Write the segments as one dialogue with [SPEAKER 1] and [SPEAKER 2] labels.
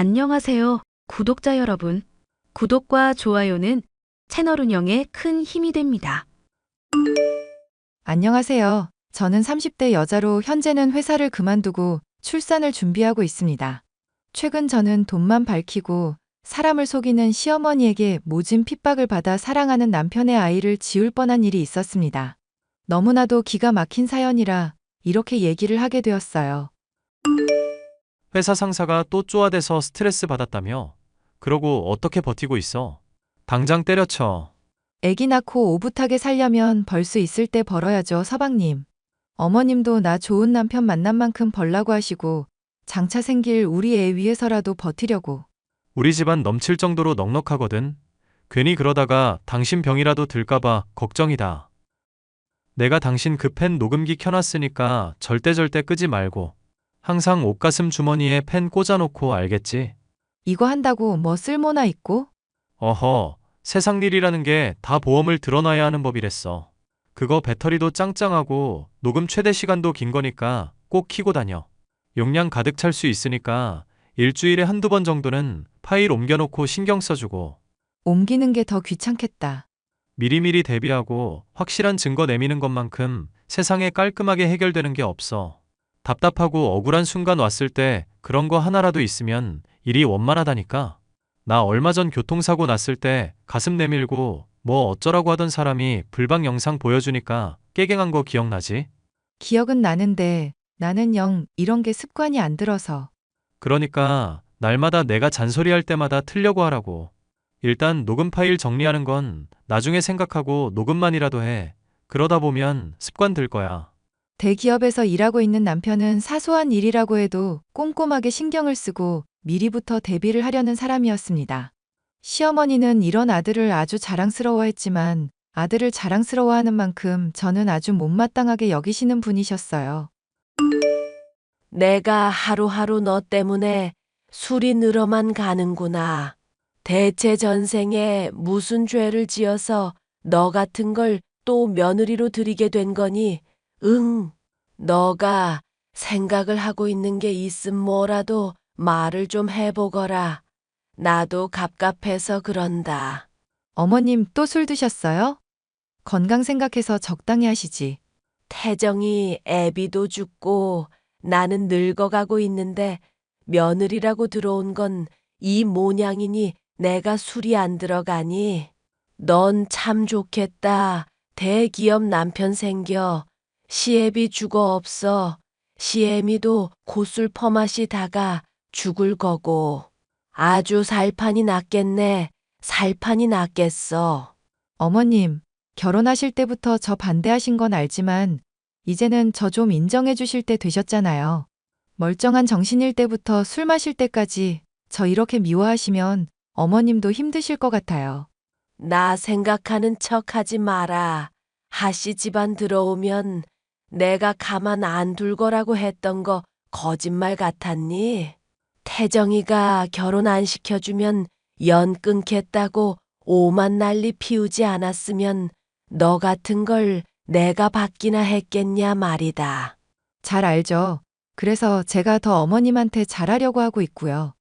[SPEAKER 1] 안녕하세요, 구독자 여러분. 구독과 좋아요는 채널 운영에 큰 힘이 됩니다.
[SPEAKER 2] 안녕하세요. 저는 30대 여자로 현재는 회사를 그만두고 출산을 준비하고 있습니다. 최근 저는 돈만 밝히고 사람을 속이는 시어머니에게 모진 핍박을 받아 사랑하는 남편의 아이를 지울 뻔한 일이 있었습니다. 너무나도 기가 막힌 사연이라 이렇게 얘기를 하게 되었어요.
[SPEAKER 3] 회사 상사가 또 쪼아대서 스트레스 받았다며? 그러고 어떻게 버티고 있어? 당장 때려쳐.
[SPEAKER 2] 애기 낳고 오붓하게 살려면 벌 수 있을 때 벌어야죠, 서방님. 어머님도 나 좋은 남편 만난 만큼 벌라고 하시고 장차 생길 우리 애 위해서라도 버티려고.
[SPEAKER 3] 우리 집안 넘칠 정도로 넉넉하거든. 괜히 그러다가 당신 병이라도 들까봐 걱정이다. 내가 당신 그 펜 녹음기 켜놨으니까 절대 끄지 말고. 항상 옷가슴 주머니에 펜 꽂아놓고 알겠지?
[SPEAKER 2] 이거 한다고 뭐 쓸모나 있고?
[SPEAKER 3] 어허, 세상 일이라는 게 다 보험을 들어놔야 하는 법이랬어. 그거 배터리도 짱짱하고 녹음 최대 시간도 긴 거니까 꼭 켜고 다녀. 용량 가득 찰 수 있으니까 일주일에 한두 번 정도는 파일 옮겨놓고 신경 써주고
[SPEAKER 2] 옮기는 게 더 귀찮겠다.
[SPEAKER 3] 미리미리 대비하고 확실한 증거 내미는 것만큼 세상에 깔끔하게 해결되는 게 없어. 답답하고 억울한 순간 왔을 때 그런 거 하나라도 있으면 일이 원만하다니까. 나 얼마 전 교통사고 났을 때 가슴 내밀고 뭐 어쩌라고 하던 사람이 불방 영상 보여주니까 깨갱한 거 기억나지?
[SPEAKER 2] 기억은 나는데 나는 영 이런 게 습관이 안 들어서.
[SPEAKER 3] 그러니까 날마다 내가 잔소리할 때마다 틀려고 하라고. 일단 녹음 파일 정리하는 건 나중에 생각하고 녹음만이라도 해. 그러다 보면 습관 들 거야.
[SPEAKER 2] 대기업에서 일하고 있는 남편은 사소한 일이라고 해도 꼼꼼하게 신경을 쓰고 미리부터 대비를 하려는 사람이었습니다. 시어머니는 이런 아들을 아주 자랑스러워했지만 아들을 자랑스러워하는 만큼 저는 아주 못마땅하게 여기시는 분이셨어요.
[SPEAKER 4] 내가 하루하루 너 때문에 술이 늘어만 가는구나. 대체 전생에 무슨 죄를 지어서 너 같은 걸 또 며느리로 들이게 된 거니? 응. 너가 생각을 하고 있는 게 있음 뭐라도 말을 좀 해보거라. 나도 갑갑해서 그런다.
[SPEAKER 2] 어머님 또 술 드셨어요? 건강 생각해서 적당히 하시지.
[SPEAKER 4] 태정이 애비도 죽고 나는 늙어가고 있는데 며느리라고 들어온 건 이 모양이니 내가 술이 안 들어가니? 넌 참 좋겠다. 대기업 남편 생겨. 시애비 죽어 없어. 시애미도 고술 퍼마시다가 죽을 거고. 아주 살판이 낫겠네. 살판이 낫겠어.
[SPEAKER 2] 어머님, 결혼하실 때부터 저 반대하신 건 알지만 이제는 저 좀 인정해 주실 때 되셨잖아요. 멀쩡한 정신일 때부터 술 마실 때까지 저 이렇게 미워하시면 어머님도 힘드실 것 같아요.
[SPEAKER 4] 나 생각하는 척 하지 마라. 하씨 집안 들어오면 내가 가만 안 둘 거라고 했던 거 거짓말 같았니? 태정이가 결혼 안 시켜주면 연 끊겠다고 오만 난리 피우지 않았으면 너 같은 걸 내가 받기나 했겠냐 말이다.
[SPEAKER 2] 잘 알죠? 그래서 제가 더 어머님한테 잘하려고 하고 있고요.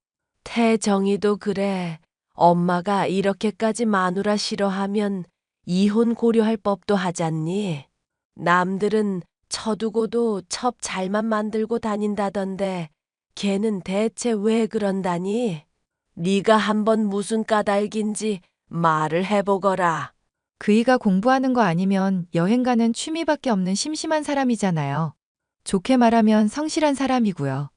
[SPEAKER 4] 태정이도 그래. 엄마가 이렇게까지 마누라 싫어하면 이혼 고려할 법도 하잖니. 남들은 쳐두고도 첩 잘만 만들고 다닌다던데 걔는 대체 왜 그런다니? 네가 한번 무슨 까닭인지 말을 해보거라.
[SPEAKER 2] 그이가 공부하는 거 아니면 여행 가는 취미밖에 없는 심심한 사람이잖아요. 좋게 말하면 성실한 사람이고요.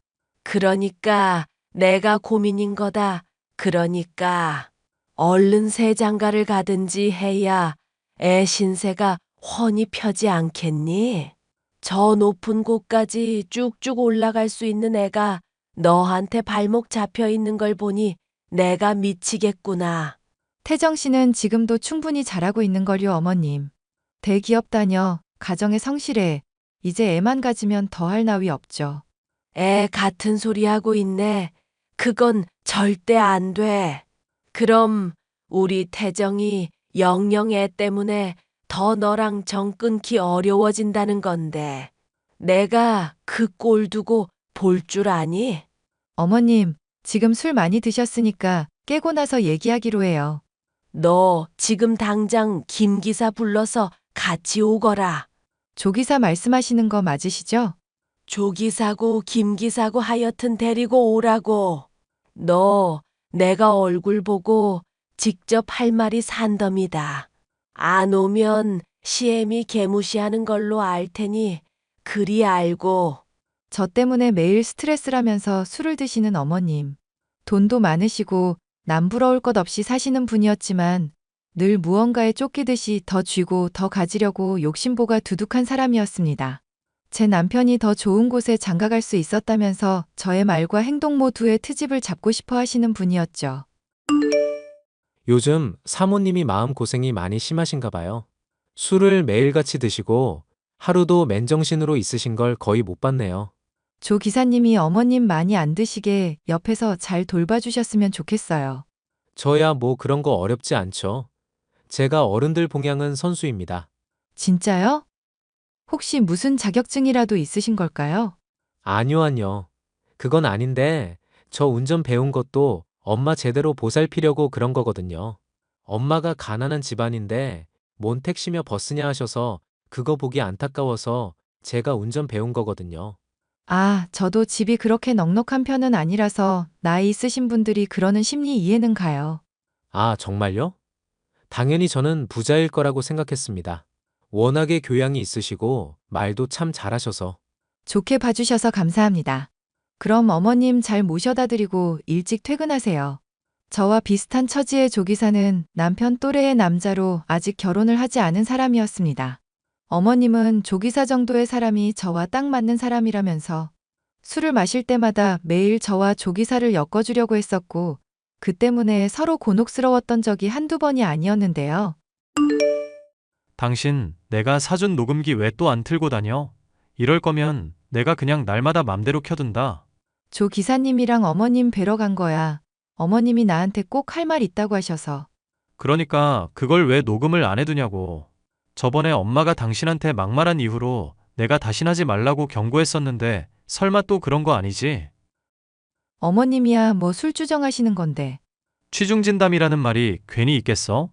[SPEAKER 4] 그러니까 내가 고민인 거다. 그러니까 얼른 새 장가를 가든지 해야 애 신세가 훤히 펴지 않겠니? 저 높은 곳까지 쭉쭉 올라갈 수 있는 애가 너한테 발목 잡혀 있는 걸 보니 내가 미치겠구나.
[SPEAKER 2] 태정 씨는 지금도 충분히 잘하고 있는 걸요, 어머님. 대기업 다녀, 가정에 성실해. 이제 애만 가지면 더할 나위 없죠.
[SPEAKER 4] 애 같은 소리 하고 있네. 그건 절대 안 돼. 그럼 우리 태정이 영영 애 때문에 더 너랑 정 끊기 어려워진다는 건데. 내가 그 꼴 두고 볼 줄 아니?
[SPEAKER 2] 어머님, 지금 술 많이 드셨으니까 깨고 나서 얘기하기로 해요.
[SPEAKER 4] 너 지금 당장 김 기사 불러서 같이 오거라.
[SPEAKER 2] 조 기사 말씀하시는 거 맞으시죠?
[SPEAKER 4] 조 기사고 김 기사고 하여튼 데리고 오라고. 너 내가 얼굴 보고 직접 할 말이 산더미다. 안 오면 시엠이 개무시하는 걸로 알 테니 그리 알고.
[SPEAKER 2] 저 때문에 매일 스트레스라면서 술을 드시는 어머님. 돈도 많으시고 남부러울 것 없이 사시는 분이었지만 늘 무언가에 쫓기듯이 더 쥐고 더 가지려고 욕심보가 두둑한 사람이었습니다. 제 남편이 더 좋은 곳에 장가갈 수 있었다면서 저의 말과 행동 모두의 트집을 잡고 싶어 하시는 분이었죠.
[SPEAKER 5] 요즘 사모님이 마음고생이 많이 심하신가 봐요. 술을 매일같이 드시고 하루도 맨정신으로 있으신 걸 거의 못 봤네요.
[SPEAKER 2] 조 기사님이 어머님 많이 안 드시게 옆에서 잘 돌봐주셨으면 좋겠어요.
[SPEAKER 5] 저야 뭐 그런 거 어렵지 않죠. 제가 어른들 봉양은 선수입니다.
[SPEAKER 2] 진짜요? 혹시 무슨 자격증이라도 있으신 걸까요?
[SPEAKER 5] 아니요. 그건 아닌데 저 운전 배운 것도 엄마 제대로 보살피려고 그런 거거든요. 엄마가 가난한 집안인데 뭔 택시며 버스냐 하셔서 그거 보기 안타까워서 제가 운전 배운 거거든요.
[SPEAKER 2] 아, 저도 집이 그렇게 넉넉한 편은 아니라서 나이 있으신 분들이 그러는 심리 이해는 가요.
[SPEAKER 5] 아, 정말요? 당연히 저는 부자일 거라고 생각했습니다. 워낙에 교양이 있으시고 말도 참 잘하셔서.
[SPEAKER 2] 좋게 봐주셔서 감사합니다. 그럼 어머님 잘 모셔다 드리고 일찍 퇴근하세요. 저와 비슷한 처지의 조 기사는 남편 또래의 남자로 아직 결혼을 하지 않은 사람이었습니다. 어머님은 조 기사 정도의 사람이 저와 딱 맞는 사람이라면서 술을 마실 때마다 매일 저와 조 기사를 엮어주려고 했었고 그 때문에 서로 곤혹스러웠던 적이 한두 번이 아니었는데요.
[SPEAKER 3] 당신 내가 사준 녹음기 왜 또 안 틀고 다녀? 이럴 거면 내가 그냥 날마다 맘대로 켜둔다.
[SPEAKER 2] 조 기사님이랑 어머님 뵈러 간 거야. 어머님이 나한테 꼭 할 말 있다고 하셔서.
[SPEAKER 3] 그러니까 그걸 왜 녹음을 안 해두냐고. 저번에 엄마가 당신한테 막말한 이후로 내가 다신 하지 말라고 경고했었는데 설마 또 그런 거 아니지?
[SPEAKER 2] 어머님이야 뭐 술 주정하시는 건데.
[SPEAKER 3] 취중진담이라는 말이 괜히 있겠어?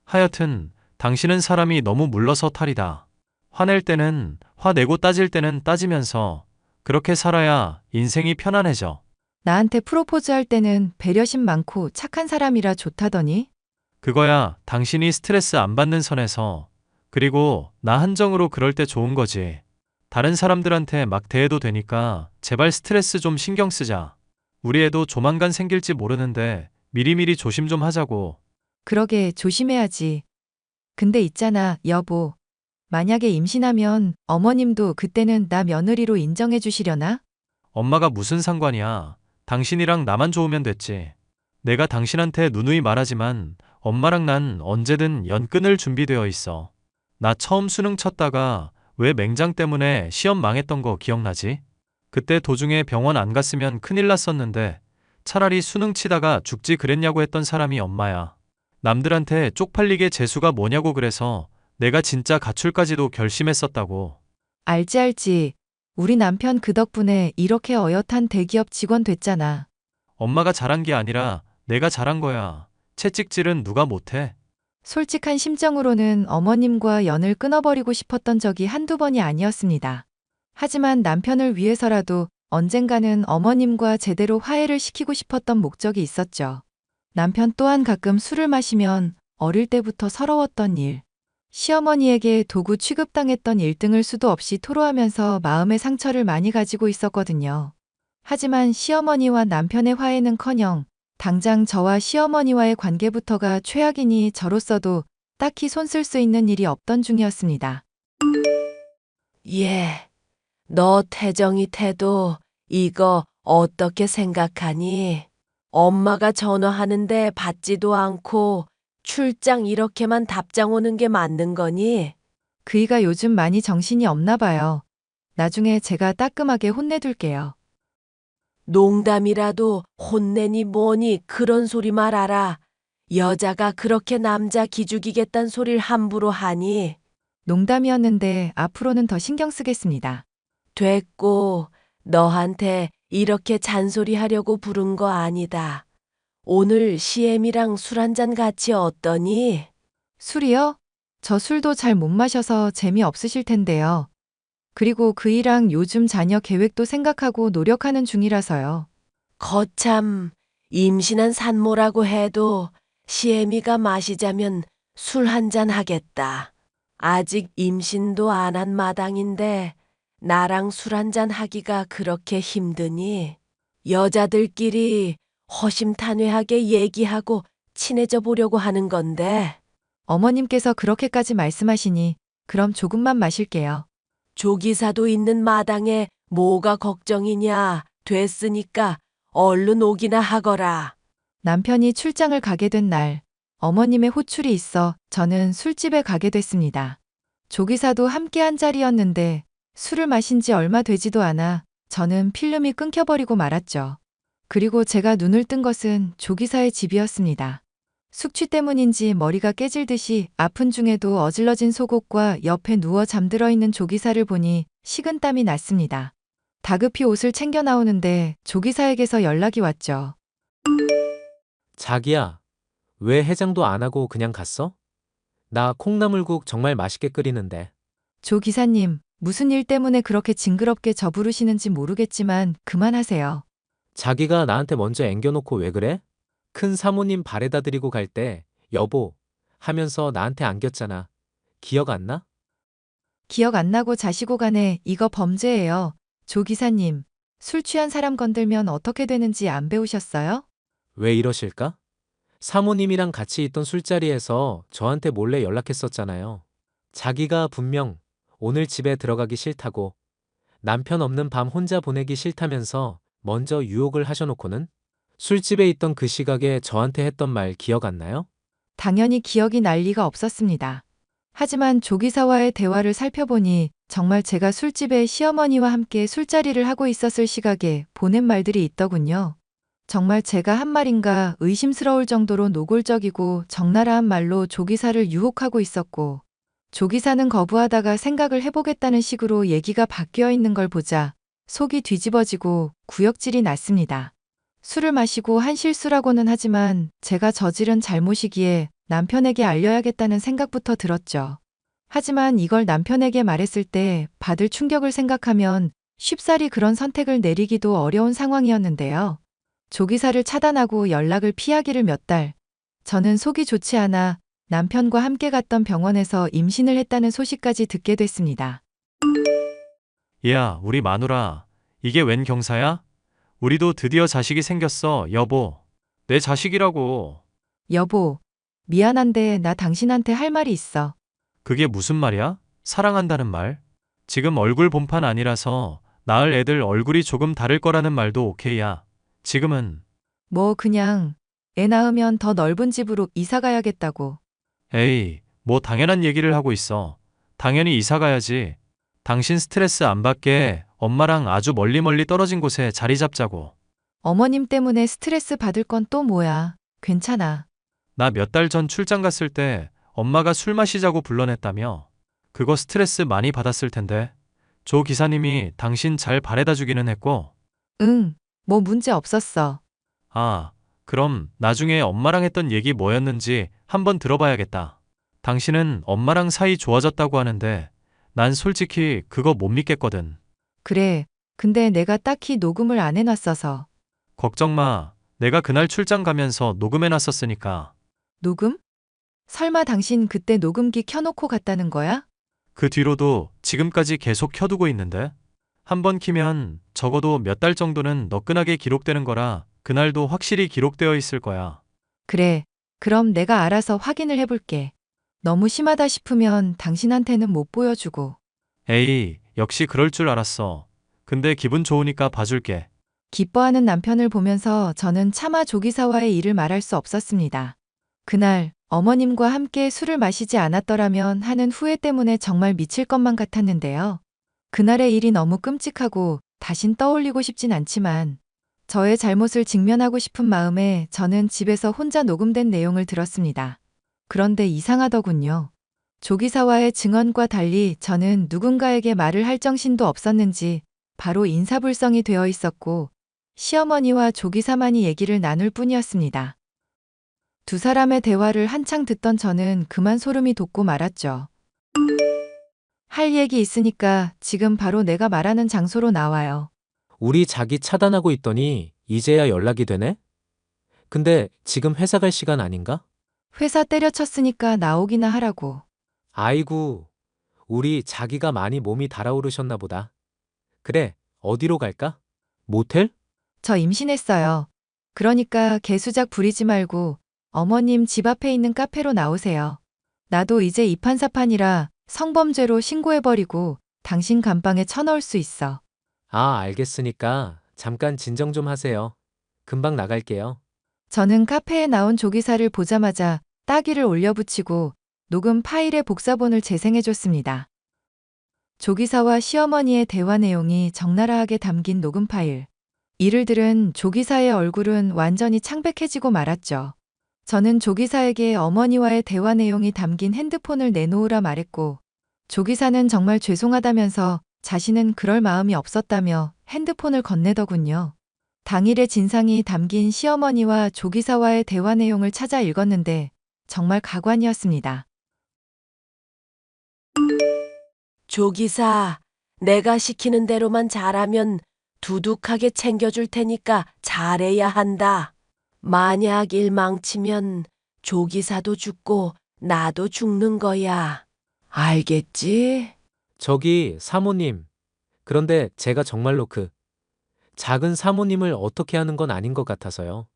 [SPEAKER 3] 하여튼 당신은 사람이 너무 물러서 탈이다. 화낼 때는 화내고 따질 때는 따지면서 그렇게 살아야 인생이 편안해져.
[SPEAKER 2] 나한테 프로포즈 할 때는 배려심 많고 착한 사람이라 좋다더니.
[SPEAKER 3] 그거야 당신이 스트레스 안 받는 선에서. 그리고 나 한정으로 그럴 때 좋은 거지. 다른 사람들한테 막 대해도 되니까 제발 스트레스 좀 신경 쓰자. 우리 애도 조만간 생길지 모르는데 미리미리 조심 좀 하자고.
[SPEAKER 2] 그러게 조심해야지. 근데 있잖아, 여보. 만약에 임신하면 어머님도 그때는 나 며느리로 인정해 주시려나?
[SPEAKER 3] 엄마가 무슨 상관이야. 당신이랑 나만 좋으면 됐지. 내가 당신한테 누누이 말하지만 엄마랑 난 언제든 연 끊을 준비되어 있어. 나 처음 수능 쳤다가 왜 맹장 때문에 시험 망했던 거 기억나지? 그때 도중에 병원 안 갔으면 큰일 났었는데 차라리 수능 치다가 죽지 그랬냐고 했던 사람이 엄마야. 남들한테 쪽팔리게 재수가 뭐냐고 그래서 내가 진짜 가출까지도 결심했었다고.
[SPEAKER 2] 알지. 우리 남편 그 덕분에 이렇게 어엿한 대기업 직원 됐잖아.
[SPEAKER 3] 엄마가 잘한 게 아니라 내가 잘한 거야. 채찍질은 누가 못해?
[SPEAKER 2] 솔직한 심정으로는 어머님과 연을 끊어버리고 싶었던 적이 한두 번이 아니었습니다. 하지만 남편을 위해서라도 언젠가는 어머님과 제대로 화해를 시키고 싶었던 목적이 있었죠. 남편 또한 가끔 술을 마시면 어릴 때부터 서러웠던 일, 시어머니에게 도구 취급당했던 일등을 수도 없이 토로하면서 마음의 상처를 많이 가지고 있었거든요. 하지만 시어머니와 남편의 화해는커녕 당장 저와 시어머니와의 관계부터가 최악이니 저로서도 딱히 손쓸 수 있는 일이 없던 중이었습니다.
[SPEAKER 4] 예, 너 태정이 태도 이거 어떻게 생각하니? 엄마가 전화하는데 받지도 않고 출장 이렇게만 답장 오는 게 맞는 거니?
[SPEAKER 2] 그이가 요즘 많이 정신이 없나 봐요. 나중에 제가 따끔하게 혼내둘게요.
[SPEAKER 4] 농담이라도 혼내니 뭐니 그런 소리 말아라. 여자가 그렇게 남자 기죽이겠단 소리를 함부로 하니?
[SPEAKER 2] 농담이었는데 앞으로는 더 신경 쓰겠습니다.
[SPEAKER 4] 됐고 너한테 이렇게 잔소리하려고 부른 거 아니다. 오늘 시엠이랑 술 한잔 같이 어떠니?
[SPEAKER 2] 술이요? 저 술도 잘 못 마셔서 재미없으실 텐데요. 그리고 그이랑 요즘 자녀 계획도 생각하고 노력하는 중이라서요.
[SPEAKER 4] 거참, 임신한 산모라고 해도 시애미가 마시자면 술 한잔 하겠다. 아직 임신도 안 한 마당인데 나랑 술 한잔 하기가 그렇게 힘드니? 여자들끼리 허심탄회하게 얘기하고 친해져 보려고 하는 건데
[SPEAKER 2] 어머님께서 그렇게까지 말씀하시니 그럼 조금만 마실게요.
[SPEAKER 4] 조기사도 있는 마당에 뭐가 걱정이냐. 됐으니까 얼른 오기나 하거라.
[SPEAKER 2] 남편이 출장을 가게 된 날, 어머님의 호출이 있어 저는 술집에 가게 됐습니다. 조기사도 함께 한 자리였는데 술을 마신 지 얼마 되지도 않아 저는 필름이 끊겨버리고 말았죠. 그리고 제가 눈을 뜬 것은 조기사의 집이었습니다. 숙취 때문인지 머리가 깨질 듯이 아픈 중에도 어질러진 속옷과 옆에 누워 잠들어 있는 조기사를 보니 식은땀이 났습니다. 다급히 옷을 챙겨 나오는데 조기사에게서 연락이 왔죠.
[SPEAKER 5] 자기야, 왜 해장도 안 하고 그냥 갔어? 나 콩나물국 정말 맛있게 끓이는데.
[SPEAKER 2] 조 기사님, 무슨 일 때문에 그렇게 징그럽게 저 부르시는지 모르겠지만 그만하세요.
[SPEAKER 5] 자기가 나한테 먼저 앵겨놓고 왜 그래? 큰 사모님 발에다 드리고 갈 때 여보 하면서 나한테 안겼잖아. 기억 안 나?
[SPEAKER 2] 기억 안 나고 자시고 가네. 이거 범죄예요. 조 기사님, 술 취한 사람 건들면 어떻게 되는지 안 배우셨어요?
[SPEAKER 5] 왜 이러실까? 사모님이랑 같이 있던 술자리에서 저한테 몰래 연락했었잖아요. 자기가 분명 오늘 집에 들어가기 싫다고 남편 없는 밤 혼자 보내기 싫다면서 먼저 유혹을 하셔놓고는 술집에 있던 그 시각에 저한테 했던 말 기억 안 나요?
[SPEAKER 2] 당연히 기억이 날 리가 없었습니다. 하지만 조 기사와의 대화를 살펴보니 정말 제가 술집에 시어머니와 함께 술자리를 하고 있었을 시각에 보낸 말들이 있더군요. 정말 제가 한 말인가 의심스러울 정도로 노골적이고 적나라한 말로 조 기사를 유혹하고 있었고, 조 기사는 거부하다가 생각을 해보겠다는 식으로 얘기가 바뀌어 있는 걸 보자 속이 뒤집어지고 구역질이 났습니다. 술을 마시고 한 실수라고는 하지만 제가 저지른 잘못이기에 남편에게 알려야겠다는 생각부터 들었죠. 하지만 이걸 남편에게 말했을 때 받을 충격을 생각하면 쉽사리 그런 선택을 내리기도 어려운 상황이었는데요. 조기사를 차단하고 연락을 피하기를 몇 달. 저는 속이 좋지 않아 남편과 함께 갔던 병원에서 임신을 했다는 소식까지 듣게 됐습니다.
[SPEAKER 3] 야, 우리 마누라. 이게 웬 경사야? 우리도 드디어 자식이 생겼어, 여보. 내 자식이라고.
[SPEAKER 2] 여보, 미안한데 나 당신한테 할 말이 있어.
[SPEAKER 3] 그게 무슨 말이야? 사랑한다는 말? 지금 얼굴 본판 아니라서 낳을 애들 얼굴이 조금 다를 거라는 말도 오케이야. 지금은.
[SPEAKER 2] 뭐 그냥 애 낳으면 더 넓은 집으로 이사 가야겠다고.
[SPEAKER 3] 에이, 뭐 당연한 얘기를 하고 있어. 당연히 이사 가야지. 당신 스트레스 안 받게 엄마랑 아주 멀리 떨어진 곳에 자리 잡자고.
[SPEAKER 2] 어머님 때문에 스트레스 받을 건 또 뭐야. 괜찮아.
[SPEAKER 3] 나 몇 달 전 출장 갔을 때 엄마가 술 마시자고 불러냈다며. 그거 스트레스 많이 받았을 텐데. 조 기사님이 당신 잘 바래다 주기는 했고.
[SPEAKER 2] 응, 뭐 문제 없었어.
[SPEAKER 3] 아, 그럼 나중에 엄마랑 했던 얘기 뭐였는지 한번 들어봐야겠다. 당신은 엄마랑 사이 좋아졌다고 하는데 난 솔직히 그거 못 믿겠거든.
[SPEAKER 2] 그래, 근데 내가 딱히 녹음을 안 해놨어서.
[SPEAKER 3] 걱정 마. 내가 그날 출장 가면서 녹음해놨었으니까.
[SPEAKER 2] 녹음? 설마 당신 그때 녹음기 켜놓고 갔다는 거야?
[SPEAKER 3] 그 뒤로도 지금까지 계속 켜두고 있는데? 한번 키면 적어도 몇 달 정도는 너끈하게 기록되는 거라 그날도 확실히 기록되어 있을 거야.
[SPEAKER 2] 그래, 그럼 내가 알아서 확인을 해볼게. 너무 심하다 싶으면 당신한테는 못 보여주고.
[SPEAKER 3] 에이, 역시 그럴 줄 알았어. 근데 기분 좋으니까 봐줄게.
[SPEAKER 2] 기뻐하는 남편을 보면서 저는 차마 조기사와의 일을 말할 수 없었습니다. 그날 어머님과 함께 술을 마시지 않았더라면 하는 후회 때문에 정말 미칠 것만 같았는데요. 그날의 일이 너무 끔찍하고 다신 떠올리고 싶진 않지만 저의 잘못을 직면하고 싶은 마음에 저는 집에서 혼자 녹음된 내용을 들었습니다. 그런데 이상하더군요. 조기사와의 증언과 달리 저는 누군가에게 말을 할 정신도 없었는지 바로 인사불성이 되어 있었고 시어머니와 조기사만이 얘기를 나눌 뿐이었습니다. 두 사람의 대화를 한창 듣던 저는 그만 소름이 돋고 말았죠. 할 얘기 있으니까 지금 바로 내가 말하는 장소로 나와요.
[SPEAKER 5] 우리 자기 차단하고 있더니 이제야 연락이 되네? 근데 지금 회사 갈 시간 아닌가?
[SPEAKER 2] 회사 때려쳤으니까 나오기나 하라고.
[SPEAKER 5] 아이고, 우리 자기가 많이 몸이 달아오르셨나 보다. 그래, 어디로 갈까? 모텔?
[SPEAKER 2] 저 임신했어요. 그러니까 개수작 부리지 말고 어머님 집 앞에 있는 카페로 나오세요. 나도 이제 이판사판이라 성범죄로 신고해버리고 당신 감방에 쳐넣을 수 있어.
[SPEAKER 5] 아, 알겠으니까 잠깐 진정 좀 하세요. 금방 나갈게요.
[SPEAKER 2] 저는 카페에 나온 조기사를 보자마자 따귀를 올려붙이고 녹음 파일의 복사본을 재생해줬습니다. 조기사와 시어머니의 대화 내용이 적나라하게 담긴 녹음 파일. 이를 들은 조기사의 얼굴은 완전히 창백해지고 말았죠. 저는 조기사에게 어머니와의 대화 내용이 담긴 핸드폰을 내놓으라 말했고, 조기사는 정말 죄송하다면서 자신은 그럴 마음이 없었다며 핸드폰을 건네더군요. 당일의 진상이 담긴 시어머니와 조기사와의 대화 내용을 찾아 읽었는데 정말 가관이었습니다.
[SPEAKER 4] 조기사, 내가 시키는 대로만 잘하면 두둑하게 챙겨줄 테니까 잘해야 한다. 만약 일 망치면 조기사도 죽고 나도 죽는 거야. 알겠지?
[SPEAKER 5] 저기, 사모님. 그런데 제가 정말로 작은 사모님을 어떻게 하는 건 아닌 것 같아서요.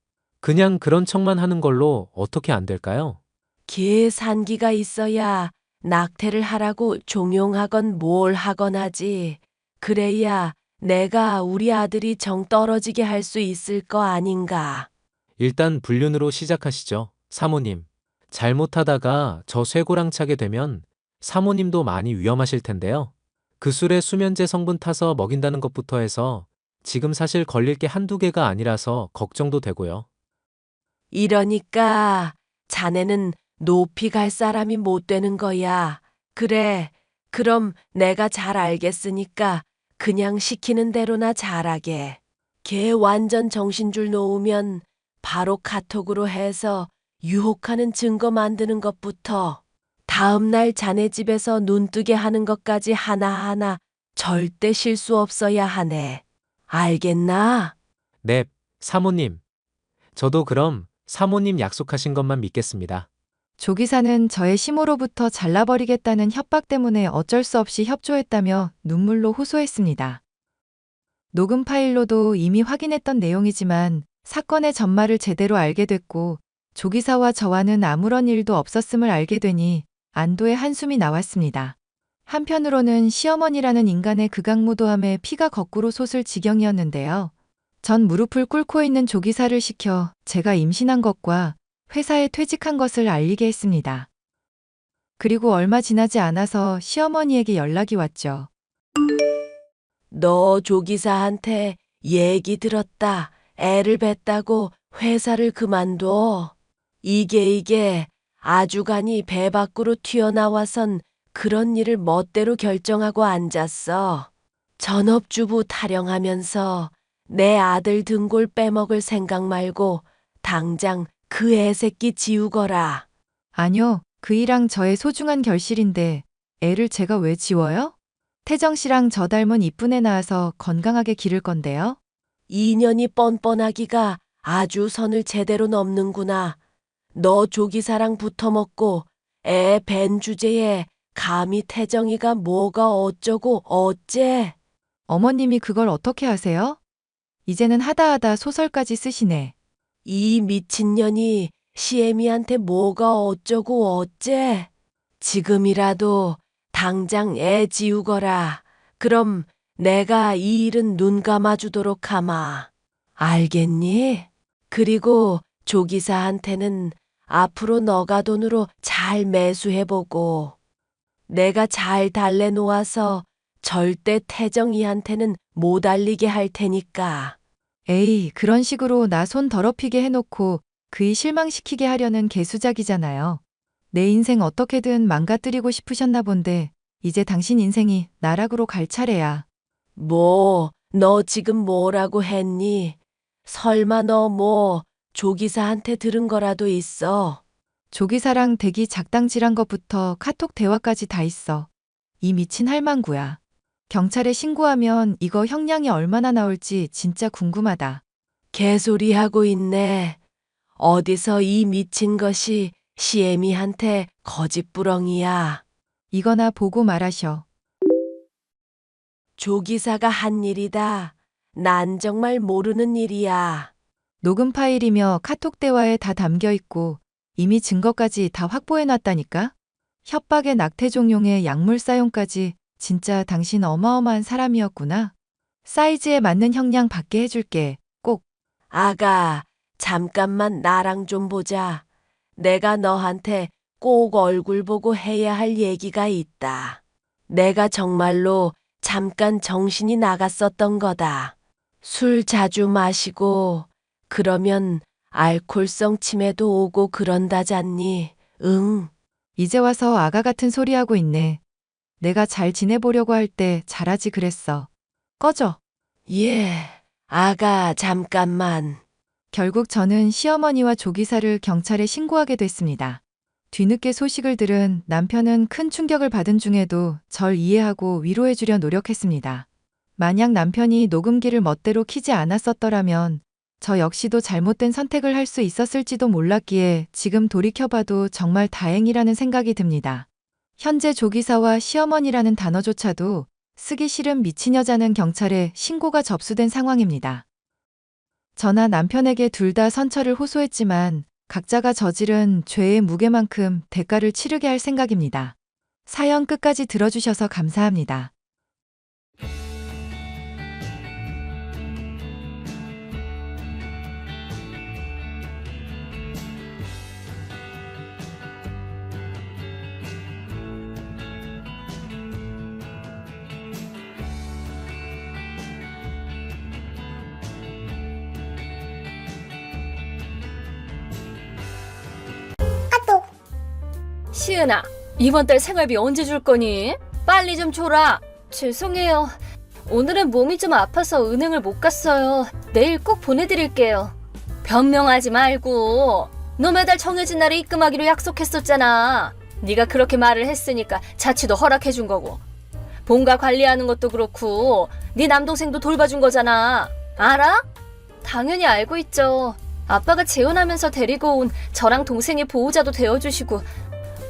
[SPEAKER 5] 그냥 그런 척만 하는 걸로 어떻게 안 될까요?
[SPEAKER 4] 계산기가 있어야 낙태를 하라고 종용하건 뭘 하건 하지. 그래야 내가 우리 아들이 정 떨어지게 할 수 있을 거 아닌가.
[SPEAKER 5] 일단 불륜으로 시작하시죠, 사모님. 잘못하다가 저 쇠고랑차게 되면 사모님도 많이 위험하실 텐데요. 그 술에 수면제 성분 타서 먹인다는 것부터 해서 지금 사실 걸릴 게 한두 개가 아니라서 걱정도 되고요.
[SPEAKER 4] 이러니까 자네는 높이 갈 사람이 못 되는 거야. 그래, 그럼 내가 잘 알겠으니까 그냥 시키는 대로나 잘하게. 걔 완전 정신줄 놓으면 바로 카톡으로 해서 유혹하는 증거 만드는 것부터 다음날 자네 집에서 눈뜨게 하는 것까지 하나하나 절대 실수 없어야 하네. 알겠나?
[SPEAKER 5] 네, 사모님. 저도 그럼 사모님 약속하신 것만 믿겠습니다.
[SPEAKER 2] 조기사는 저의 심호로부터 잘라버리겠다는 협박 때문에 어쩔 수 없이 협조했다며 눈물로 호소했습니다. 녹음 파일로도 이미 확인했던 내용이지만 사건의 전말을 제대로 알게 됐고 조기사와 저와는 아무런 일도 없었음을 알게 되니 안도의 한숨이 나왔습니다. 한편으로는 시어머니라는 인간의 극악무도함에 피가 거꾸로 솟을 지경이었는데요. 전 무릎을 꿇고 있는 조기사를 시켜 제가 임신한 것과 회사에 퇴직한 것을 알리게 했습니다. 그리고 얼마 지나지 않아서 시어머니에게 연락이 왔죠.
[SPEAKER 4] 너 조기사한테 얘기 들었다. 애를 뱄다고 회사를 그만둬. 이게 아주간이 배 밖으로 튀어나와선 그런 일을 멋대로 결정하고 앉았어. 전업주부 타령하면서 내 아들 등골 빼먹을 생각 말고 당장 그 애새끼 지우거라.
[SPEAKER 2] 아니요, 그 일랑 저의 소중한 결실인데 애를 제가 왜 지워요? 태정 씨랑 저 닮은 이쁜 애 낳아서 건강하게 기를 건데요.
[SPEAKER 4] 인연이 뻔뻔하기가 아주 선을 제대로 넘는구나. 너 조기사랑 붙어먹고 애 벤 주제에 감히 태정이가 뭐가 어쩌고 어째?
[SPEAKER 2] 어머님이 그걸 어떻게 하세요? 이제는 하다하다 소설까지 쓰시네.
[SPEAKER 4] 이 미친년이 시애미한테 뭐가 어쩌고 어째? 지금이라도 당장 애 지우거라. 그럼 내가 이 일은 눈 감아주도록 하마. 알겠니? 그리고 조기사한테는 앞으로 너가 돈으로 잘 매수해보고 내가 잘 달래놓아서 절대 태정이한테는 못 알리게 할 테니까.
[SPEAKER 2] 에이, 그런 식으로 나 손 더럽히게 해놓고 그이 실망시키게 하려는 개수작이잖아요. 내 인생 어떻게든 망가뜨리고 싶으셨나 본데 이제 당신 인생이 나락으로 갈 차례야.
[SPEAKER 4] 뭐, 너 지금 뭐라고 했니? 설마 너 뭐 조기사한테 들은 거라도 있어?
[SPEAKER 2] 조기사랑 댁이 작당질한 것부터 카톡 대화까지 다 있어. 이 미친 할망구야. 경찰에 신고하면 이거 형량이 얼마나 나올지 진짜 궁금하다.
[SPEAKER 4] 개소리하고 있네. 어디서 이 미친 것이 시애미한테 거짓부렁이야.
[SPEAKER 2] 이거나 보고 말하셔.
[SPEAKER 4] 조기사가 한 일이다. 난 정말 모르는 일이야.
[SPEAKER 2] 녹음 파일이며 카톡 대화에 다 담겨 있고 이미 증거까지 다 확보해놨다니까? 협박에 낙태종용에 약물 사용까지 진짜 당신 어마어마한 사람이었구나. 사이즈에 맞는 형량 받게 해줄게. 꼭.
[SPEAKER 4] 아가, 잠깐만 나랑 좀 보자. 내가 너한테 꼭 얼굴 보고 해야 할 얘기가 있다. 내가 정말로 잠깐 정신이 나갔었던 거다. 술 자주 마시고 그러면 알코올성 치매도 오고 그런다잖니. 응.
[SPEAKER 2] 이제 와서 아가 같은 소리 하고 있네. 내가 잘 지내보려고 할 때 잘하지 그랬어. 꺼져.
[SPEAKER 4] 예. 아가, 잠깐만.
[SPEAKER 2] 결국 저는 시어머니와 조기사를 경찰에 신고하게 됐습니다. 뒤늦게 소식을 들은 남편은 큰 충격을 받은 중에도 절 이해하고 위로해주려 노력했습니다. 만약 남편이 녹음기를 멋대로 키지 않았었더라면 저 역시도 잘못된 선택을 할 수 있었을지도 몰랐기에 지금 돌이켜봐도 정말 다행이라는 생각이 듭니다. 현재 조기사와 시어머니라는 단어조차도 쓰기 싫은 미친 여자는 경찰에 신고가 접수된 상황입니다. 저나 남편에게 둘 다 선처를 호소했지만 각자가 저지른 죄의 무게만큼 대가를 치르게 할 생각입니다. 사연 끝까지 들어주셔서 감사합니다.
[SPEAKER 6] 시은아, 이번 달 생활비 언제 줄 거니? 빨리 좀 줘라. 죄송해요. 오늘은 몸이 좀 아파서 은행을 못 갔어요. 내일 꼭 보내드릴게요. 변명하지 말고. 너 매달 정해진 날에 입금하기로 약속했었잖아. 네가 그렇게 말을 했으니까 자취도 허락해준 거고. 본가 관리하는 것도 그렇고 네 남동생도 돌봐준 거잖아. 알아? 당연히 알고 있죠. 아빠가 재혼하면서 데리고 온 저랑 동생의 보호자도 되어주시고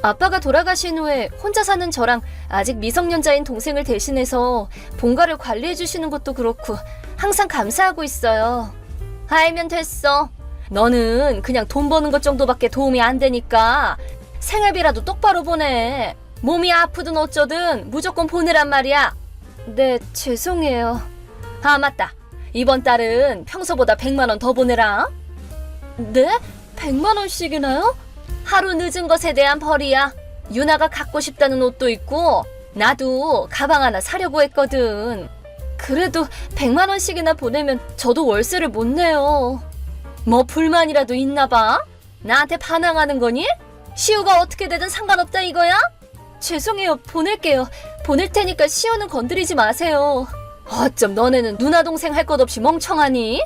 [SPEAKER 6] 아빠가 돌아가신 후에 혼자 사는 저랑 아직 미성년자인 동생을 대신해서 본가를 관리해주시는 것도 그렇고 항상 감사하고 있어요. 알면 됐어. 너는 그냥 돈 버는 것 정도밖에 도움이 안 되니까 생활비라도 똑바로 보내. 몸이 아프든 어쩌든 무조건 보내란 말이야. 네, 죄송해요. 아, 맞다. 이번 달은 평소보다 100만 원 더 보내라. 네? 100만 원씩이나요? 하루 늦은 것에 대한 벌이야. 유나가 갖고 싶다는 옷도 있고 나도 가방 하나 사려고 했거든. 그래도 100만 원씩이나 보내면 저도 월세를 못 내요. 뭐 불만이라도 있나 봐? 나한테 반항하는 거니? 시우가 어떻게 되든 상관없다 이거야? 죄송해요. 보낼게요. 보낼 테니까 시우는 건드리지 마세요. 어쩜 너네는 누나 동생 할 것 없이 멍청하니?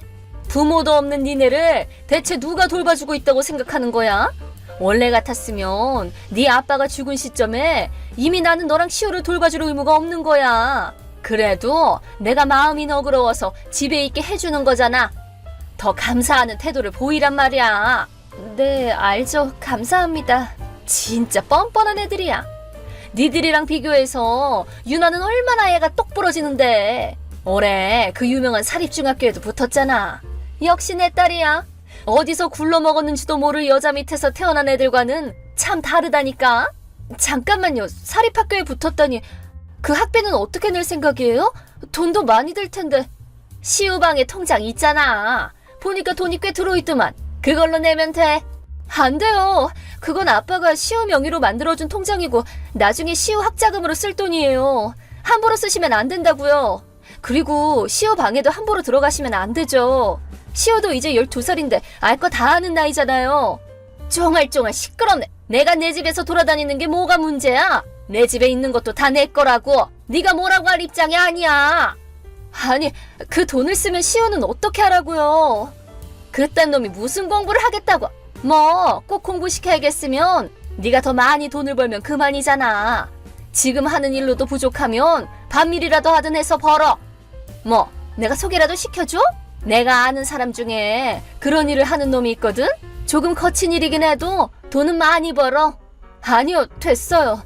[SPEAKER 6] 부모도 없는 니네를 대체 누가 돌봐주고 있다고 생각하는 거야? 원래 같았으면 네 아빠가 죽은 시점에 이미 나는 너랑 시우를 돌봐줄 의무가 없는 거야. 그래도 내가 마음이 너그러워서 집에 있게 해주는 거잖아. 더 감사하는 태도를 보이란 말이야. 네, 알죠. 감사합니다. 진짜 뻔뻔한 애들이야. 니들이랑 비교해서 유나는 얼마나 애가 똑 부러지는데. 올해 그 유명한 사립중학교에도 붙었잖아. 역시 내 딸이야. 어디서 굴러먹었는지도 모를 여자 밑에서 태어난 애들과는 참 다르다니까. 잠깐만요. 사립학교에 붙었다니 그 학비는 어떻게 낼 생각이에요? 돈도 많이 들 텐데. 시우방에 통장 있잖아. 보니까 돈이 꽤 들어있더만. 그걸로 내면 돼. 안 돼요. 그건 아빠가 시우 명의로 만들어준 통장이고 나중에 시우 학자금으로 쓸 돈이에요. 함부로 쓰시면 안 된다고요. 그리고 시우 방에도 함부로 들어가시면 안 되죠. 시우도 이제 12살인데 알 거 다 아는 나이잖아요. 쫑알쫑알 시끄럽네. 내가 내 집에서 돌아다니는 게 뭐가 문제야? 내 집에 있는 것도 다 내 거라고. 네가 뭐라고 할 입장이 아니야. 아니, 그 돈을 쓰면 시우는 어떻게 하라고요? 그딴 놈이 무슨 공부를 하겠다고. 뭐 꼭 공부시켜야겠으면 네가 더 많이 돈을 벌면 그만이잖아. 지금 하는 일로도 부족하면 반밀이라도 하든 해서 벌어. 뭐 내가 소개라도 시켜줘? 내가 아는 사람 중에 그런 일을 하는 놈이 있거든? 조금 거친 일이긴 해도 돈은 많이 벌어. 아니요, 됐어요.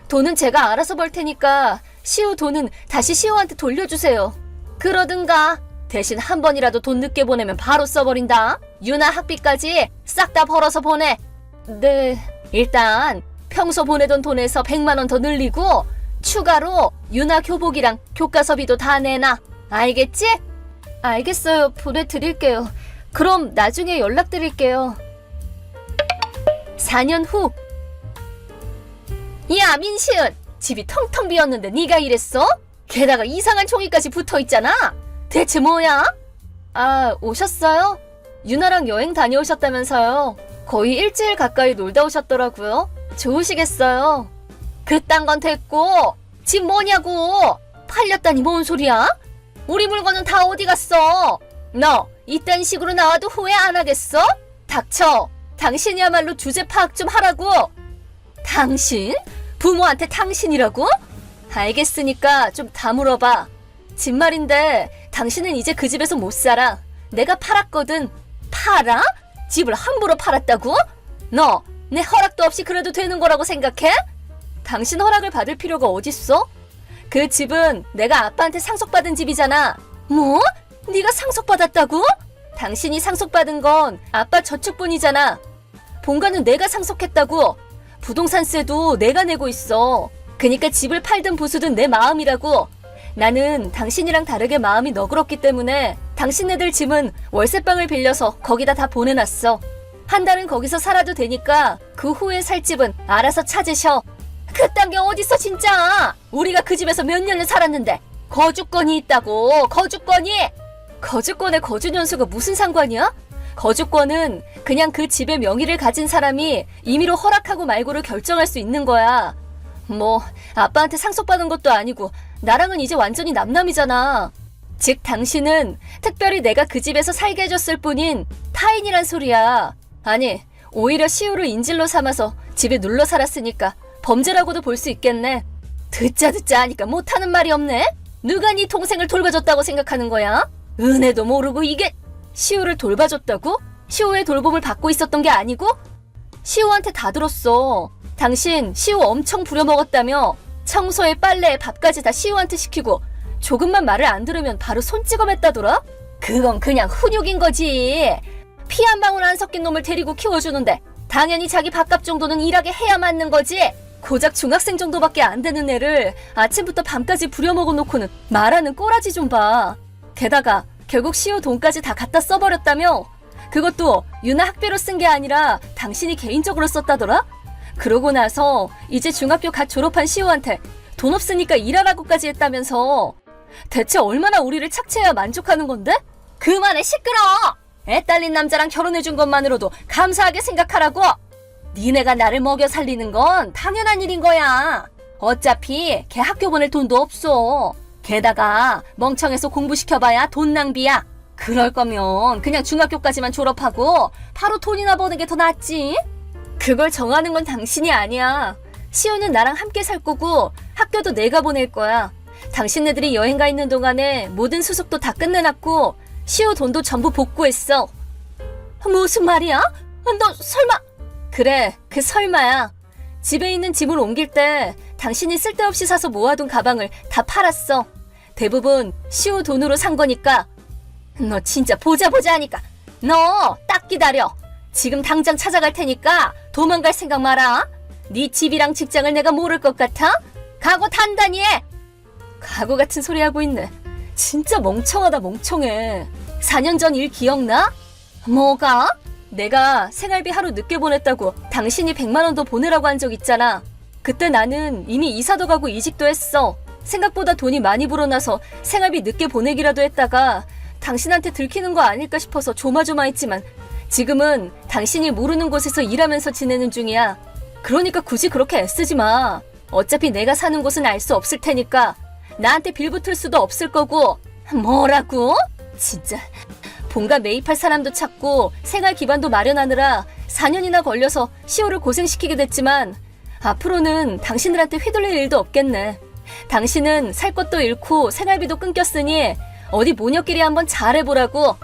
[SPEAKER 6] 돈은 제가 알아서 벌 테니까 시우 돈은 다시 시우한테 돌려주세요. 그러든가 대신 한 번이라도 돈 늦게 보내면 바로 써버린다. 유나 학비까지 싹 다 벌어서 보내. 네, 일단 평소 보내던 돈에서 100만 원 더 늘리고 추가로 유나 교복이랑 교과서비도 다 내놔. 알겠지? 알겠어요. 보내드릴게요. 그럼 나중에 연락드릴게요. 4년 후. 야, 민시은, 집이 텅텅 비었는데 네가 이랬어? 게다가 이상한 종이까지 붙어있잖아. 대체 뭐야? 아, 오셨어요? 유나랑 여행 다녀오셨다면서요. 거의 일주일 가까이 놀다 오셨더라고요. 좋으시겠어요. 그딴 건 됐고 집 뭐냐고. 팔렸다니 뭔 소리야? 우리 물건은 다 어디 갔어? 너 이딴 식으로 나와도 후회 안 하겠어? 닥쳐. 당신이야말로 주제 파악 좀 하라고. 당신? 부모한테 당신이라고? 알겠으니까 좀 다물어봐. 집 말인데 당신은 이제 그 집에서 못 살아. 내가 팔았거든. 팔아? 집을 함부로 팔았다고? 너 내 허락도 없이 그래도 되는 거라고 생각해? 당신 허락을 받을 필요가 어딨어? 그 집은 내가 아빠한테 상속받은 집이잖아. 뭐? 네가 상속받았다고? 당신이 상속받은 건 아빠 저축분이잖아. 본가는 내가 상속했다고. 부동산세도 내가 내고 있어. 그니까 집을 팔든 부수든 내 마음이라고. 나는 당신이랑 다르게 마음이 너그럽기 때문에 당신네들 집은 월세방을 빌려서 거기다 다 보내놨어. 한 달은 거기서 살아도 되니까 그 후에 살 집은 알아서 찾으셔. 그딴 게 어딨어 진짜. 우리가 그 집에서 몇 년을 살았는데. 거주권이 있다고. 거주권이. 거주권에 거주년수가 무슨 상관이야? 거주권은 그냥 그 집의 명의를 가진 사람이 임의로 허락하고 말고를 결정할 수 있는 거야. 뭐 아빠한테 상속받은 것도 아니고 나랑은 이제 완전히 남남이잖아. 즉 당신은 특별히 내가 그 집에서 살게 해줬을 뿐인 타인이란 소리야. 아니 오히려 시우를 인질로 삼아서 집에 눌러 살았으니까 범죄라고도 볼 수 있겠네. 듣자 하니까 못하는 말이 없네. 누가 네 동생을 돌봐줬다고 생각하는 거야? 은혜도 모르고 이게. 시우를 돌봐줬다고? 시우의 돌봄을 받고 있었던 게 아니고? 시우한테 다 들었어. 당신 시우 엄청 부려먹었다며. 청소에 빨래에 밥까지 다 시우한테 시키고 조금만 말을 안 들으면 바로 손찌검했다더라? 그건 그냥 훈육인 거지. 피 한 방울 안 섞인 놈을 데리고 키워주는데 당연히 자기 밥값 정도는 일하게 해야 맞는 거지. 고작 중학생 정도밖에 안 되는 애를 아침부터 밤까지 부려먹어 놓고는 말하는 꼬라지 좀 봐. 게다가 결국 시우 돈까지 다 갖다 써버렸다며. 그것도 유나 학비로 쓴 게 아니라 당신이 개인적으로 썼다더라? 그러고 나서 이제 중학교 갓 졸업한 시우한테 돈 없으니까 일하라고까지 했다면서. 대체 얼마나 우리를 착취해야 만족하는 건데? 그만해 시끄러워. 애 딸린 남자랑 결혼해준 것만으로도 감사하게 생각하라고. 니네가 나를 먹여 살리는 건 당연한 일인 거야. 어차피 걔 학교 보낼 돈도 없어. 게다가 멍청해서 공부시켜봐야 돈 낭비야. 그럴 거면 그냥 중학교까지만 졸업하고 바로 돈이나 버는 게 더 낫지. 그걸 정하는 건 당신이 아니야. 시우는 나랑 함께 살 거고 학교도 내가 보낼 거야. 당신네들이 여행 가 있는 동안에 모든 수속도 다 끝내놨고 시우 돈도 전부 복구했어. 무슨 말이야? 너 설마... 그래, 그 설마야. 집에 있는 짐을 옮길 때 당신이 쓸데없이 사서 모아둔 가방을 다 팔았어. 대부분 시우 돈으로 산 거니까. 너 진짜 보자 하니까. 너 딱 기다려. 지금 당장 찾아갈 테니까 도망갈 생각 마라. 네 집이랑 직장을 내가 모를 것 같아? 각오 단단히 해. 각오 같은 소리 하고 있네. 진짜 멍청하다 멍청해. 4년 전 일 기억나? 뭐가? 내가 생활비 하루 늦게 보냈다고 당신이 100만 원 더 보내라고 한 적 있잖아. 그때 나는 이미 이사도 가고 이직도 했어. 생각보다 돈이 많이 불어나서 생활비 늦게 보내기라도 했다가 당신한테 들키는 거 아닐까 싶어서 조마조마했지만 지금은 당신이 모르는 곳에서 일하면서 지내는 중이야. 그러니까 굳이 그렇게 애쓰지 마. 어차피 내가 사는 곳은 알 수 없을 테니까 나한테 빌붙을 수도 없을 거고. 뭐라고? 진짜 본가 매입할 사람도 찾고 생활 기반도 마련하느라 4년이나 걸려서 시호를 고생시키게 됐지만 앞으로는 당신들한테 휘둘릴 일도 없겠네. 당신은 살 것도 잃고 생활비도 끊겼으니 어디 모녀끼리 한번 잘해보라고.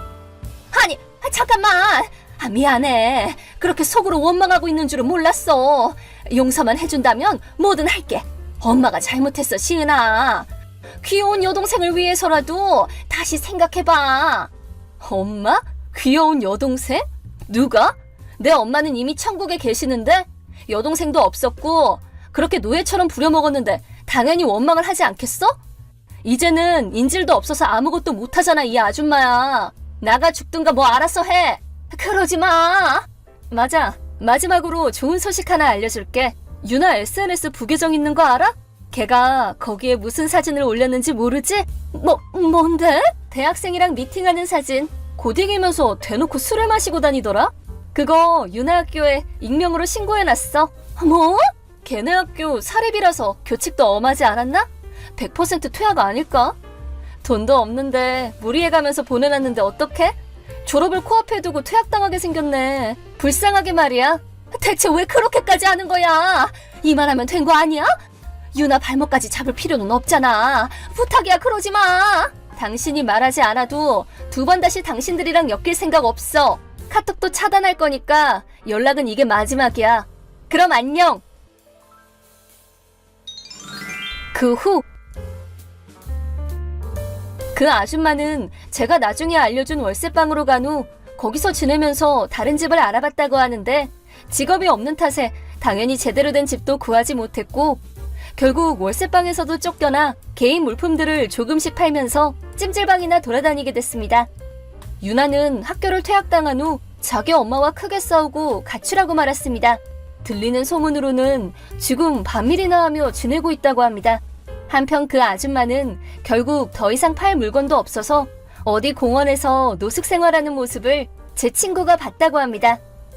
[SPEAKER 6] 아니, 잠깐만. 미안해. 그렇게 속으로 원망하고 있는 줄은 몰랐어. 용서만 해준다면 뭐든 할게. 엄마가 잘못했어, 시은아. 귀여운 여동생을 위해서라도 다시 생각해봐. 엄마? 귀여운 여동생? 누가? 내 엄마는 이미 천국에 계시는데 여동생도 없었고 그렇게 노예처럼 부려먹었는데 당연히 원망을 하지 않겠어? 이제는 인질도 없어서 아무것도 못하잖아, 이 아줌마야. 나가 죽든가 뭐 알아서 해. 그러지 마. 맞아. 마지막으로 좋은 소식 하나 알려줄게. 유나 SNS 부계정 있는 거 알아? 걔가 거기에 무슨 사진을 올렸는지 모르지? 뭔데? 대학생이랑 미팅하는 사진. 고딩이면서 대놓고 술을 마시고 다니더라? 그거 유나 학교에 익명으로 신고해놨어. 뭐? 걔네 학교 사립이라서 교칙도 엄하지 않았나? 100% 퇴학 아닐까? 돈도 없는데 무리해가면서 보내놨는데 어떡해? 졸업을 코앞에 두고 퇴학당하게 생겼네. 불쌍하게 말이야. 대체 왜 그렇게까지 하는 거야? 이만하면 된 거 아니야? 유나 발목까지 잡을 필요는 없잖아. 부탁이야, 그러지 마. 당신이 말하지 않아도 2번 다시 당신들이랑 엮일 생각 없어. 카톡도 차단할 거니까 연락은 이게 마지막이야. 그럼 안녕. 그 후 그 아줌마는 제가 나중에 알려준 월세방으로 간 후 거기서 지내면서 다른 집을 알아봤다고 하는데 직업이 없는 탓에 당연히 제대로 된 집도 구하지 못했고 결국 월세방에서도 쫓겨나 개인 물품들을 조금씩 팔면서 찜질방이나 돌아다니게 됐습니다. 유나는 학교를 퇴학당한 후 자기 엄마와 크게 싸우고 가출하고 말았습니다. 들리는 소문으로는 지금 반밀이나 하며 지내고 있다고 합니다. 한편 그 아줌마는 결국 더 이상 팔 물건도 없어서 어디 공원에서 노숙 생활하는 모습을 제 친구가 봤다고 합니다.